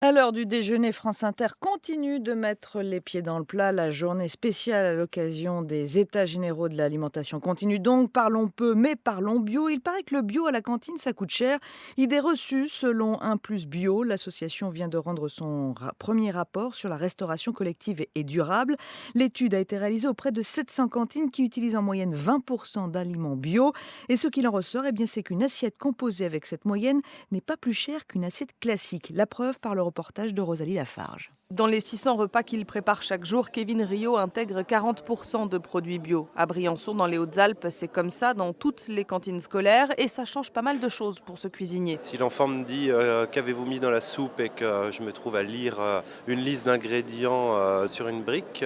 À l'heure du déjeuner, France Inter continue de mettre les pieds dans le plat. La journée spéciale à l'occasion des États généraux de l'alimentation continue donc. Parlons peu, mais parlons bio. Il paraît que le bio à la cantine, ça coûte cher. Idée reçue selon Un Plus Bio. L'association vient de rendre son premier rapport sur la restauration collective et durable. L'étude a été réalisée auprès de 700 cantines qui utilisent en moyenne 20% d'aliments bio. Et ce qu'il en ressort, eh bien, c'est qu'une assiette composée avec cette moyenne n'est pas plus chère qu'une assiette classique. La preuve par le reportage de Rosalie Lafarge. Dans les 600 repas qu'il prépare chaque jour, Kevin Rio intègre 40% de produits bio. À Briançon, dans les Hautes-Alpes, c'est comme ça dans toutes les cantines scolaires et ça change pas mal de choses pour ce cuisinier. Si l'enfant me dit qu'avez-vous mis dans la soupe et que je me trouve à lire une liste d'ingrédients sur une brique,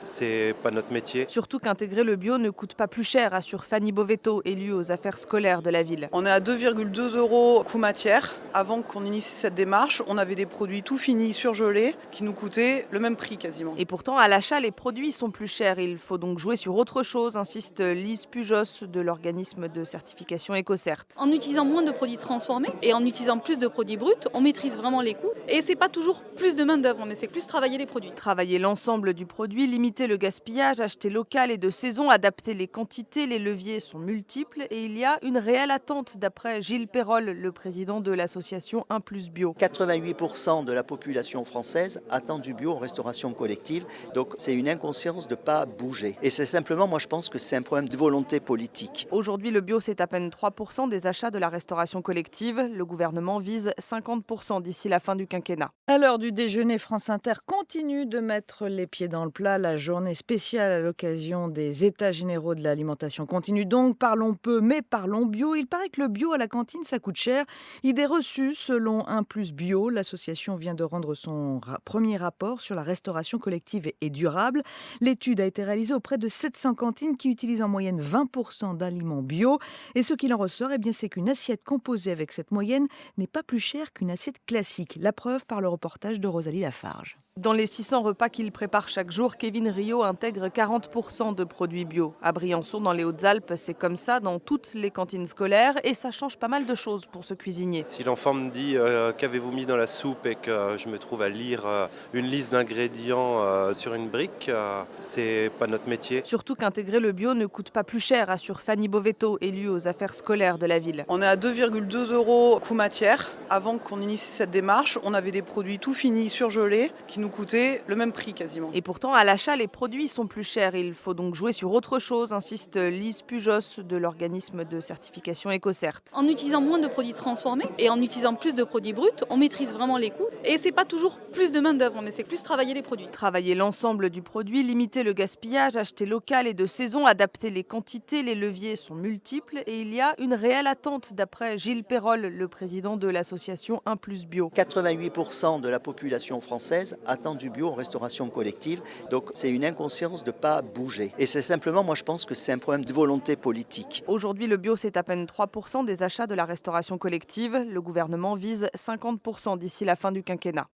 c'est pas notre métier. Surtout qu'intégrer le bio ne coûte pas plus cher, assure Fanny Bovetto, élue aux affaires scolaires de la ville. On est à 2,2 euros coût matière. Avant qu'on initie cette démarche, on avait des produits tout finis, surgelés, qui nous coûtaient le même prix quasiment. Et pourtant, à l'achat, les produits sont plus chers. Il faut donc jouer sur autre chose, insiste Lise Pujos de l'organisme de certification EcoCert. En utilisant moins de produits transformés et en utilisant plus de produits bruts, on maîtrise vraiment les coûts. Et c'est pas toujours plus de main-d'œuvre, mais c'est plus travailler les produits. Travailler l'ensemble du produit, limiter le gaspillage, acheter local et de saison, adapter les quantités, les leviers sont multiples et il y a une réelle attente d'après Gilles Perrol, le président de l'association Un Plus Bio. 88% de la population française attend du bio en restauration collective, donc c'est une inconscience de ne pas bouger. Et c'est simplement, moi je pense que c'est un problème de volonté politique. Aujourd'hui, le bio, c'est à peine 3% des achats de la restauration collective. Le gouvernement vise 50% d'ici la fin du quinquennat. À l'heure du déjeuner, France Inter continue de mettre les pieds dans le plat. La journée spéciale à l'occasion des États généraux de l'alimentation continue donc. Parlons peu, mais parlons bio. Il paraît que le bio à la cantine, ça coûte cher. Idée reçue selon Un Plus Bio. L'association vient de rendre son premier rapport sur la restauration collective et durable. L'étude a été réalisée auprès de 700 cantines qui utilisent en moyenne 20% d'aliments bio. Et ce qu'il en ressort, eh bien, c'est qu'une assiette composée avec cette moyenne n'est pas plus chère qu'une assiette classique. La preuve par le reportage de Rosalie Lafarge. Dans les 600 repas qu'il prépare chaque jour, Kevin Rio intègre 40% de produits bio. À Briançon, dans les Hautes-Alpes, c'est comme ça dans toutes les cantines scolaires et ça change pas mal de choses pour ce cuisinier. Si l'enfant me dit qu'avez-vous mis dans la soupe et que je me trouve à lire une liste d'ingrédients sur une brique, c'est pas notre métier. Surtout qu'intégrer le bio ne coûte pas plus cher, assure Fanny Bovetto, élue aux affaires scolaires de la ville. On est à 2,2 euros coût matière. Avant qu'on initie cette démarche, on avait des produits tout finis, surgelés, qui nous coûtaient le même prix quasiment. Et pourtant, à l'achat, les produits sont plus chers. Il faut donc jouer sur autre chose, insiste Lise Pujos de l'organisme de certification EcoCert. En utilisant moins de produits transformés et en utilisant plus de produits bruts, on maîtrise vraiment les coûts. Et c'est pas toujours plus de main-d'œuvre, mais c'est plus travailler les produits. Travailler l'ensemble du produit, limiter le gaspillage, acheter local et de saison, adapter les quantités, les leviers sont multiples et il y a une réelle attente d'après Gilles Perrol, le président de l'association Un Plus Bio. 88% de la population française attend du bio en restauration collective, donc c'est une inconscience de ne pas bouger. Et c'est simplement, moi je pense que c'est un problème de volonté politique. Aujourd'hui, le bio, c'est à peine 3% des achats de la restauration collective. Le gouvernement vise 50% d'ici la fin du quinquennat.